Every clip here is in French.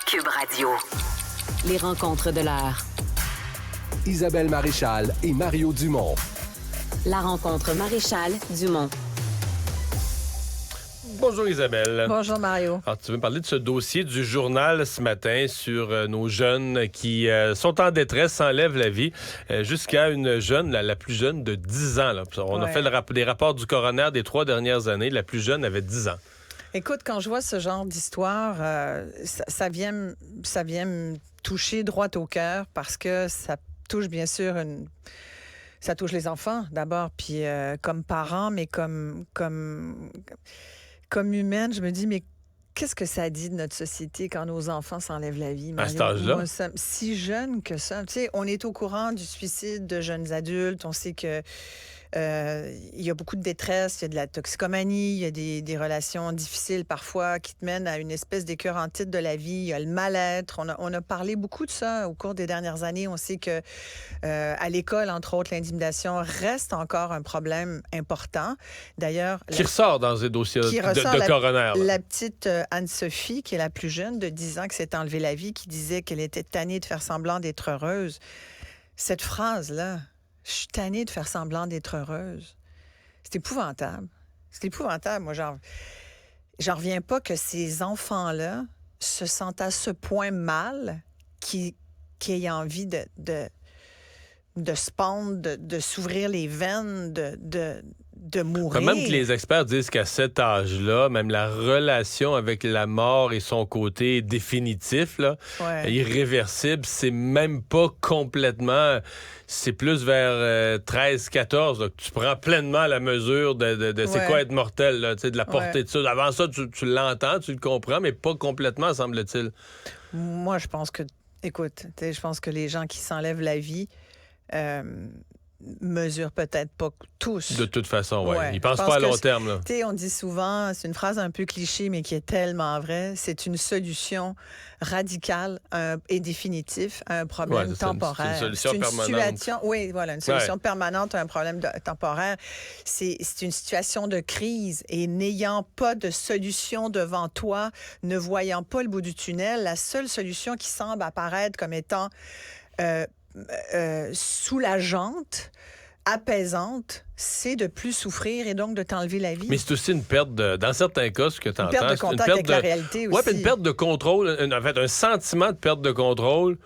Cube Radio. Les rencontres de l'heure. Isabelle Maréchal et Mario Dumont. La rencontre Maréchal-Dumont. Bonjour Isabelle. Bonjour Mario. Alors, tu veux me parler de ce dossier du journal ce matin sur nos jeunes qui sont en détresse, s'enlèvent la vie, jusqu'à une jeune, la plus jeune de 10 ans. Là. On a fait des rapports du coroner des 3 dernières années. La plus jeune avait 10 ans. Écoute, quand je vois ce genre d'histoire, ça vient me toucher droit au cœur parce que ça touche bien sûr ça touche les enfants d'abord, puis comme parents, mais comme humaine, je me dis, mais qu'est-ce que ça dit de notre société quand nos enfants s'enlèvent la vie, Mario? À cet âge-là? Moi, si jeune que ça. Tu sais, on est au courant du suicide de jeunes adultes. On sait que il y a beaucoup de détresse, il y a de la toxicomanie, il y a des relations difficiles parfois qui te mènent à une espèce d'écœur en titre de la vie. Il y a le mal-être. On a parlé beaucoup de ça au cours des dernières années. On sait que à l'école, entre autres, l'intimidation reste encore un problème important. D'ailleurs... Qui ressort dans ces dossiers de coroner. La petite Anne-Sophie, qui est la plus jeune de 10 ans, qui s'est enlevée la vie, qui disait qu'elle était tannée de faire semblant d'être heureuse. Cette phrase-là... Je suis tannée de faire semblant d'être heureuse. C'est épouvantable. C'est épouvantable. Moi, j'en reviens pas que ces enfants-là se sentent à ce point mal qu'ils aient envie de se pendre, de s'ouvrir les veines, de mourir. Même que les experts disent qu'à cet âge-là, même la relation avec la mort et son côté définitif, là, irréversible, c'est même pas complètement... C'est plus vers 13-14 que tu prends pleinement la mesure de c'est quoi être mortel, là, de la portée de ça. Avant ça, tu l'entends, tu le comprends, mais pas complètement, semble-t-il. Moi, je pense que... Écoute, je pense que les gens qui s'enlèvent la vie... mesurent peut-être pas tous. De toute façon, oui. Ils pensent pas à long terme. Là. On dit souvent, c'est une phrase un peu cliché, mais qui est tellement vraie, c'est une solution radicale et définitive à un problème temporaire. C'est une solution permanente. Une solution permanente à un problème temporaire. C'est une situation de crise et n'ayant pas de solution devant toi, ne voyant pas le bout du tunnel, la seule solution qui semble apparaître comme étant... soulageante, apaisante, c'est de plus souffrir et donc de t'enlever la vie. Mais c'est aussi une perte dans certains cas, ce que tu entends. Une perte de contact avec la réalité aussi. Oui, puis une perte de contrôle, en fait, un sentiment de perte de contrôle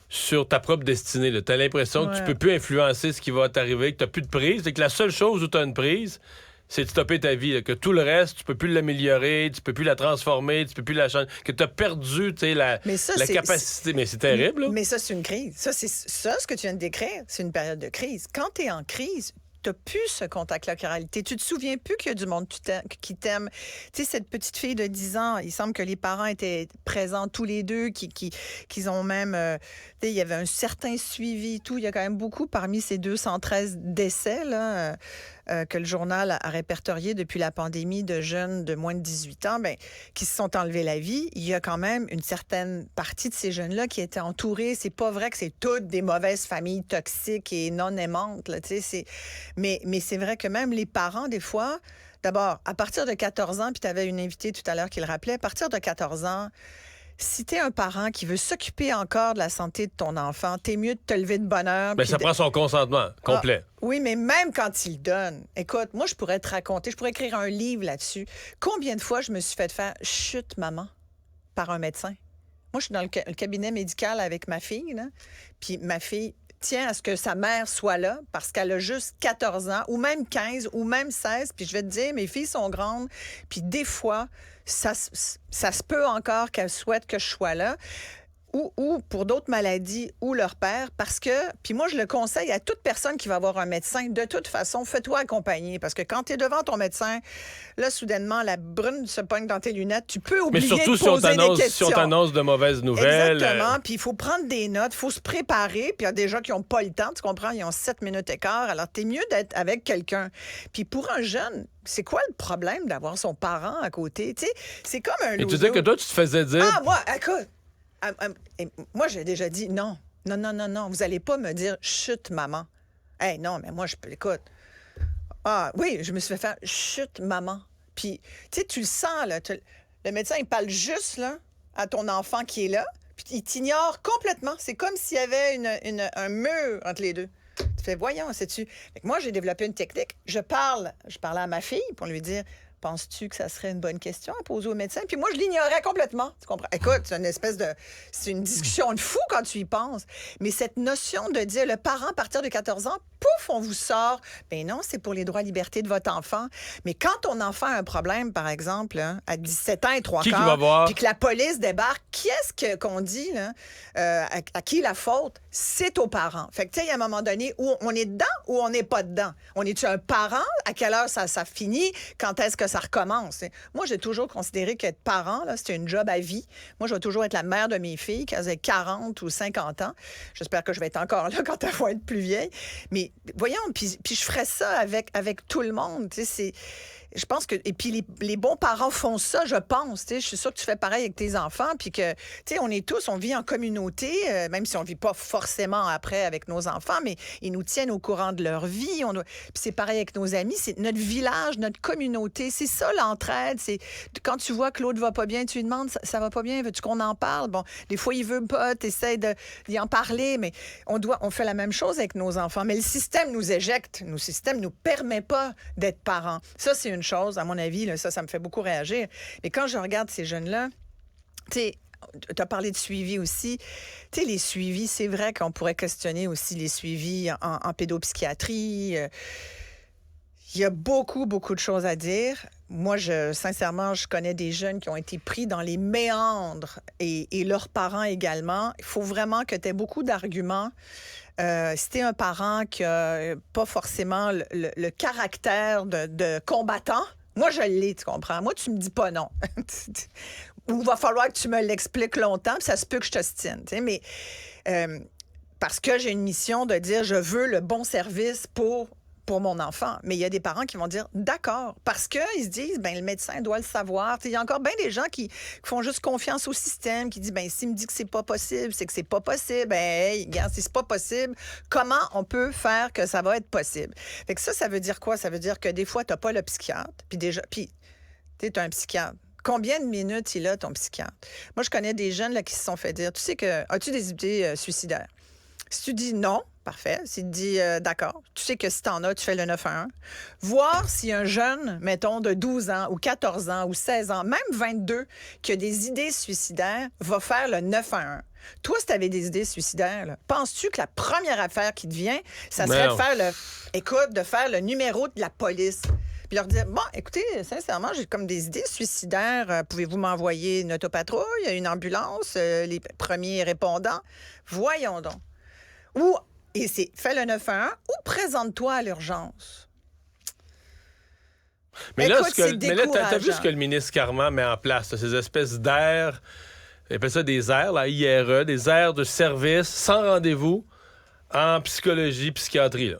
sur ta propre destinée. Tu as l'impression que tu peux plus influencer ce qui va t'arriver, que tu n'as plus de prise, et que la seule chose où tu as une prise, c'est de stopper ta vie, là, que tout le reste, tu peux plus l'améliorer, tu peux plus la transformer, tu peux plus la changer, que tu as perdu la capacité. Mais c'est terrible. Là. Mais ça, c'est une crise. Ça, ce que tu viens de décrire, c'est une période de crise. Quand tu es en crise, tu n'as plus ce contact-là avec la réalité. Tu te souviens plus qu'il y a du monde qui t'aime. Tu sais, cette petite fille de 10 ans, il semble que les parents étaient présents tous les deux, qu'ils ont même... il y avait un certain suivi, tout. Il y a quand même beaucoup parmi ces 213 décès là, que le journal a répertorié depuis la pandémie de jeunes de moins de 18 ans qui se sont enlevés la vie. Il y a quand même une certaine partie de ces jeunes-là qui étaient entourés. C'est pas vrai que c'est toutes des mauvaises familles toxiques et non aimantes. Là, mais c'est vrai que même les parents, des fois... D'abord, à partir de 14 ans, puis tu avais une invitée tout à l'heure qui le rappelait, à partir de 14 ans, si t'es un parent qui veut s'occuper encore de la santé de ton enfant, t'es mieux de te lever de bonne heure. Mais ça prend son consentement complet. Oui, mais même quand il le donne, écoute, moi, je pourrais te raconter, je pourrais écrire un livre là-dessus. Combien de fois je me suis fait faire « chut, maman » par un médecin? Moi, je suis dans le cabinet médical avec ma fille, là, puis ma fille tient à ce que sa mère soit là parce qu'elle a juste 14 ans, ou même 15, ou même 16. Puis je vais te dire, mes filles sont grandes, puis des fois, ça se peut encore qu'elles souhaitent que je sois là. Ou pour d'autres maladies, ou leur père, parce que, puis moi, je le conseille à toute personne qui va voir un médecin, de toute façon, fais-toi accompagner, parce que quand tu es devant ton médecin, là, soudainement, la brune se pogne dans tes lunettes, tu peux oublier de poser des questions. Si on t'annonce de mauvaises nouvelles... Exactement, puis il faut prendre des notes, il faut se préparer, puis il y a des gens qui n'ont pas le temps, tu comprends, ils ont 7 minutes écart, alors t'es mieux d'être avec quelqu'un. Puis pour un jeune, c'est quoi le problème d'avoir son parent à côté? Tu sais, c'est comme un... Et tu dis que toi, tu te faisais dire... Ah, moi, écoute... Moi, j'ai déjà dit non, vous allez pas me dire chut, maman. Hey, non, mais moi, je peux, écoute. Ah, oui, je me suis fait faire chut, maman. Puis, tu sais, tu le sens, là. Le médecin, il parle juste, là. à ton enfant qui est là, puis il t'ignore complètement. C'est comme s'il y avait un mur entre les deux. Tu fais, voyons, sais-tu. Fait que moi, j'ai développé une technique. Je parlais à ma fille pour lui dire, penses-tu que ça serait une bonne question à poser au médecin? Puis moi, je l'ignorais complètement. Tu comprends? Écoute, c'est une discussion de fou quand tu y penses. Mais cette notion de dire, le parent, à partir de 14 ans, pouf, on vous sort. Ben non, c'est pour les droits et libertés de votre enfant. Mais quand ton enfant a un problème, par exemple, là, à 17 ans et 3 quarts, puis que la police débarque, qui est-ce qu'on dit, là, à qui la faute? C'est aux parents. Fait que, tu sais, il y a un moment donné où on est dedans ou on n'est pas dedans. On est-tu un parent? À quelle heure ça finit? Quand est-ce que ça recommence? Moi, j'ai toujours considéré qu'être parent, là, c'était une job à vie. Moi, je vais toujours être la mère de mes filles, qu'elles aient 40 ou 50 ans. J'espère que je vais être encore là quand elles vont être plus vieilles. Mais voyons, puis je ferais ça avec tout le monde. Tu sais, je pense que... Et puis les bons parents font ça, je pense. Tu sais, je suis sûre que tu fais pareil avec tes enfants. Puis que, tu sais, on vit en communauté, même si on ne vit pas forcément après avec nos enfants, mais ils nous tiennent au courant de leur vie. Puis c'est pareil avec nos amis. C'est notre village, notre communauté. C'est ça, l'entraide. C'est quand tu vois que l'autre va pas bien, tu lui demandes, ça va pas bien, veux-tu qu'on en parle? Bon, des fois, il veut pas, tu essaies d'y en parler, mais on fait la même chose avec nos enfants. Mais le système nous éjecte. Le système nous permet pas d'être parents. Ça, c'est une chose, à mon avis, là, ça me fait beaucoup réagir. Mais quand je regarde ces jeunes-là, tu sais, tu as parlé de suivi aussi. Tu sais, les suivis, c'est vrai qu'on pourrait questionner aussi les suivis en pédopsychiatrie. Il y a beaucoup, beaucoup de choses à dire. Moi, sincèrement, je connais des jeunes qui ont été pris dans les méandres et leurs parents également. Il faut vraiment que tu aies beaucoup d'arguments. Si t'es un parent qui n'a pas forcément le caractère de combattant, moi, je l'ai, tu comprends? Moi, tu me dis pas non. Ou il va falloir que tu me l'expliques longtemps, puis ça se peut que je t'ostine. Mais parce que j'ai une mission de dire, je veux le bon service pour mon enfant. Mais il y a des parents qui vont dire d'accord, parce qu'ils se disent, ben le médecin doit le savoir. Il y a encore bien des gens qui font juste confiance au système, qui disent, ben s'il me dit que c'est pas possible, c'est que c'est pas possible. Ben, hey, regarde, si c'est pas possible, comment on peut faire que ça va être possible? Fait que ça veut dire quoi? Ça veut dire que des fois, t'as pas le psychiatre, puis t'es un psychiatre. Combien de minutes il a, ton psychiatre? Moi, je connais des jeunes là, qui se sont fait dire, tu sais que, as-tu des idées suicidaires? Si tu dis non, parfait. S'il te dit d'accord, tu sais que si t'en as, tu fais le 911. Voir si un jeune, mettons, de 12 ans ou 14 ans ou 16 ans, même 22, qui a des idées suicidaires, va faire le 911. Toi, si tu avais des idées suicidaires, là, penses-tu que la première affaire qui te vient, ça serait de faire le numéro de la police? Puis leur dire, bon, écoutez, sincèrement, j'ai comme des idées suicidaires. Pouvez-vous m'envoyer une autopatrouille, une ambulance, les premiers répondants? Voyons donc. Et c'est fais le 911 ou présente-toi à l'urgence. Mais écoute, là, t'as vu ce que le ministre Carman met en place, là, ces espèces d'aires, il appelle ça des aires, la IRE, des aires de service sans rendez-vous en psychologie, psychiatrie, là.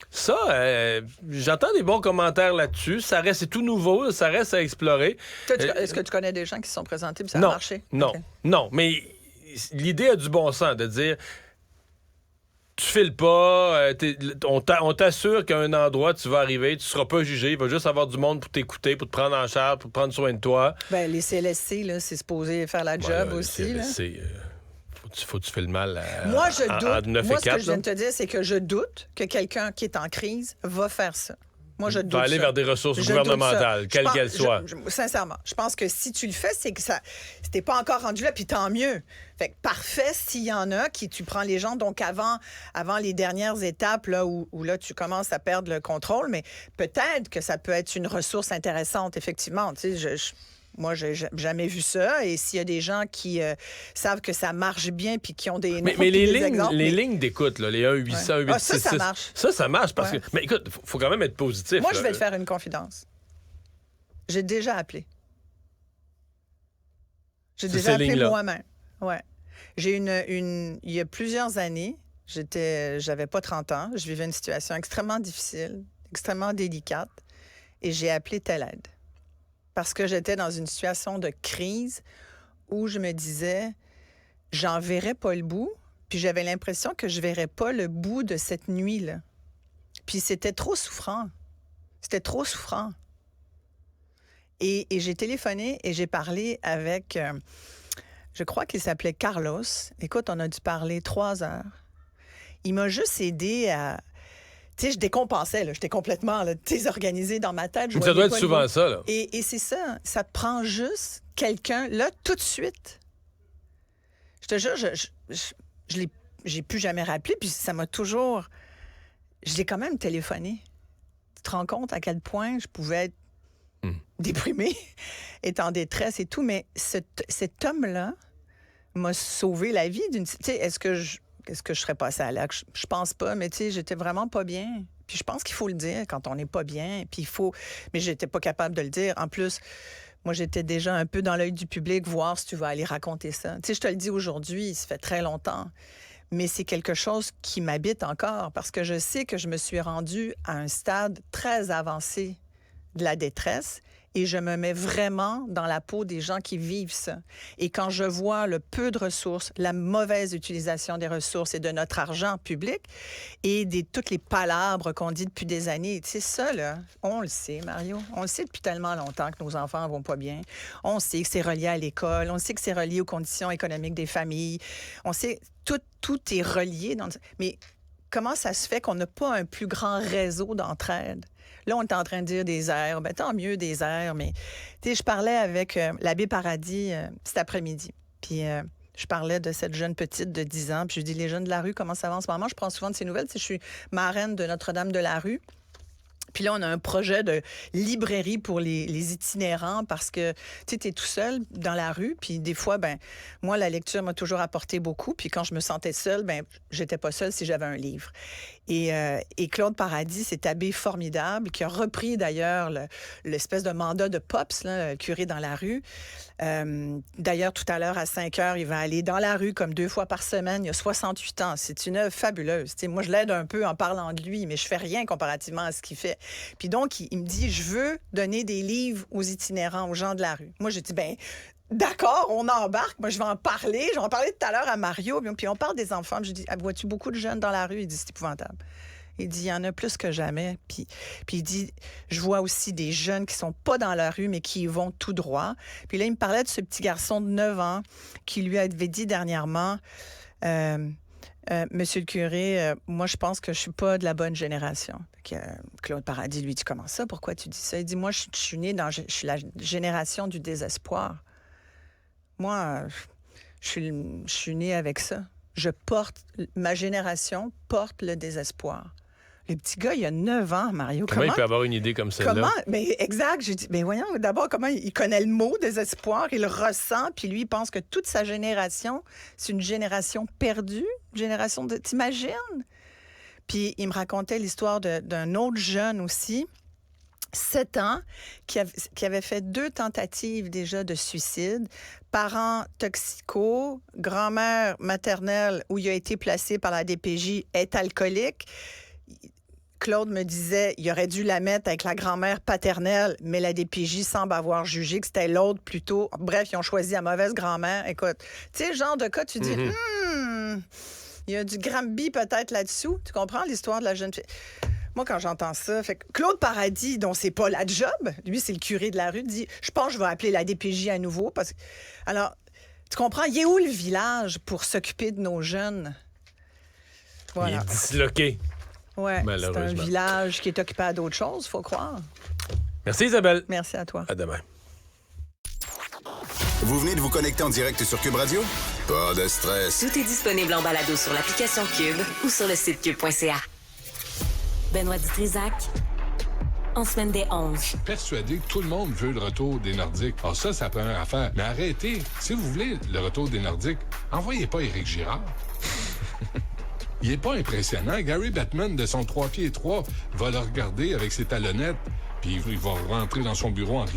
Ça, j'entends des bons commentaires là-dessus. C'est tout nouveau, ça reste à explorer. Est-ce que tu connais des gens qui se sont présentés et ça a marché? Non. Mais l'idée a du bon sens de dire... Tu files pas, on t'assure qu'à un endroit, tu vas arriver, tu seras pas jugé, il va juste avoir du monde pour t'écouter, pour te prendre en charge, pour prendre soin de toi. Ben, les CLSC, là, c'est supposé faire la job aussi. Les CLSC, faut que tu fais le mal Moi, je doute. entre 9 et 4. Moi, ce que je viens de te dire, c'est que je doute que quelqu'un qui est en crise va faire ça. Moi, je doute. Va aller vers des ressources gouvernementales, quelles qu'elles soient. Sincèrement, je pense que si tu le fais, c'est que t'es pas encore rendu là, puis tant mieux. Fait que parfait s'il y en a tu prends les gens, donc avant les dernières étapes là, où là, tu commences à perdre le contrôle, mais peut-être que ça peut être une ressource intéressante, effectivement. Tu sais, moi, j'ai jamais vu ça. Et s'il y a des gens qui savent que ça marche bien puis qui ont des... Mais les lignes d'écoute, là, les 1-800, 866... ça marche. Ça marche parce que... Mais écoute, faut quand même être positif. Moi, je vais te faire une confidence. J'ai déjà appelé. J'ai déjà appelé moi-même. Ouais. J'ai il y a plusieurs années, j'avais pas 30 ans, je vivais une situation extrêmement difficile, extrêmement délicate, et j'ai appelé Telle Aide. Parce que j'étais dans une situation de crise où je me disais, j'en verrais pas le bout, puis j'avais l'impression que je verrais pas le bout de cette nuit-là. Puis c'était trop souffrant. C'était trop souffrant. Et j'ai téléphoné et j'ai parlé avec Je crois qu'il s'appelait Carlos. Écoute, on a dû parler 3 heures. Il m'a juste aidé à... Tu sais, je décompensais, là. J'étais complètement désorganisée dans ma tête. Ça doit être souvent ça, là. Et c'est ça. Ça te prend juste quelqu'un, là, tout de suite. Je te jure, j'ai plus jamais rappelé, puis ça m'a toujours... Je l'ai quand même téléphoné. Tu te rends compte à quel point je pouvais être déprimée, être en détresse et tout, mais cet homme-là m'a sauvé la vie d'une... Tu sais, est-ce que je serais passée à l'acte? Je pense pas, mais tu sais, j'étais vraiment pas bien. Puis je pense qu'il faut le dire quand on n'est pas bien, puis il faut... Mais j'étais pas capable de le dire. En plus, moi, j'étais déjà un peu dans l'œil du public, voir si tu vas aller raconter ça. Tu sais, je te le dis aujourd'hui, ça fait très longtemps, mais c'est quelque chose qui m'habite encore parce que je sais que je me suis rendue à un stade très avancé de la détresse et je me mets vraiment dans la peau des gens qui vivent ça. Et quand je vois le peu de ressources, la mauvaise utilisation des ressources et de notre argent public et toutes les palabres qu'on dit depuis des années, tu sais, ça, là, on le sait, Mario. On le sait depuis tellement longtemps que nos enfants vont pas bien. On sait que c'est relié à l'école. On sait que c'est relié aux conditions économiques des familles. On sait, tout est relié. Mais comment ça se fait qu'on n'a pas un plus grand réseau d'entraide? Là, on est en train de dire des airs. Ben, tant mieux, des airs. Mais, tu sais, je parlais avec l'abbé Paradis cet après-midi. Puis, je parlais de cette jeune petite de 10 ans. Puis, je lui dis, les jeunes de la rue, comment ça va en ce moment? Je prends souvent de ces nouvelles. Tu sais, je suis marraine de Notre-Dame de la rue. Puis là, on a un projet de librairie pour les itinérants parce que, tu sais, t'es tout seul dans la rue. Puis des fois, ben moi, la lecture m'a toujours apporté beaucoup. Puis quand je me sentais seule, ben j'étais pas seule si j'avais un livre. Et Claude Paradis, cet abbé formidable, qui a repris d'ailleurs l'espèce de mandat de Pops, là, le curé dans la rue. D'ailleurs, tout à l'heure, à 5 heures, il va aller dans la rue comme 2 fois par semaine. Il a 68 ans. C'est une œuvre fabuleuse. Tu sais, moi, je l'aide un peu en parlant de lui, mais je fais rien comparativement à ce qu'il fait. Puis donc, il me dit, je veux donner des livres aux itinérants, aux gens de la rue. Moi, j'ai dit, ben d'accord, on embarque. Moi, je vais en parler. Je vais en parler tout à l'heure à Mario. Puis on parle des enfants. Puis je dis, vois-tu beaucoup de jeunes dans la rue? Il dit, c'est épouvantable. Il dit, il y en a plus que jamais. Puis il dit, je vois aussi des jeunes qui sont pas dans la rue, mais qui y vont tout droit. Puis là, il me parlait de ce petit garçon de 9 ans qui lui avait dit dernièrement, Monsieur le curé, moi, je pense que je suis pas de la bonne génération. Claude Paradis lui dit, comment ça? Pourquoi tu dis ça? Il dit, moi, je suis la génération du désespoir. Moi, je suis née avec ça. Ma génération porte le désespoir. Le petit gars, il a 9 ans, Mario. Comment il peut avoir une idée comme celle-là? Comment? Mais exact. J'ai dit, mais voyons, d'abord, comment il connaît le mot désespoir, il le ressent, puis lui, il pense que toute sa génération, c'est une génération perdue, une génération de... T'imagines? Puis il me racontait l'histoire d'un autre jeune aussi, 7 ans, qui avait fait 2 tentatives déjà de suicide, parents toxicaux, grand-mère maternelle où il a été placé par la DPJ est alcoolique. Claude me disait, il aurait dû la mettre avec la grand-mère paternelle, mais la DPJ semble avoir jugé que c'était l'autre plutôt. Bref, ils ont choisi la mauvaise grand-mère. Écoute, tu sais, le genre de cas, tu dis, il y a du Gramby peut-être là-dessous. Tu comprends l'histoire de la jeune fille? Moi, quand j'entends ça, fait que Claude Paradis, dont c'est pas la job, lui, c'est le curé de la rue, dit, je pense que je vais appeler la DPJ à nouveau. Parce que... Alors, tu comprends, il est où le village pour s'occuper de nos jeunes? Voilà. Il est disloqué. Oui, c'est un village qui est occupé à d'autres choses, faut croire. Merci Isabelle. Merci à toi. À demain. Vous venez de vous connecter en direct sur Cube Radio? Pas de stress. Tout est disponible en balado sur l'application Cube ou sur le site cube.ca. Benoît Dutrisac, en semaine des 11. Je suis persuadé que tout le monde veut le retour des Nordiques. Alors ça, c'est la première affaire. Mais arrêtez. Si vous voulez le retour des Nordiques, envoyez pas Éric Girard. Il est pas impressionnant. Gary Bettman, de son 3 pieds 3, va le regarder avec ses talonnettes, puis il va rentrer dans son bureau en riant.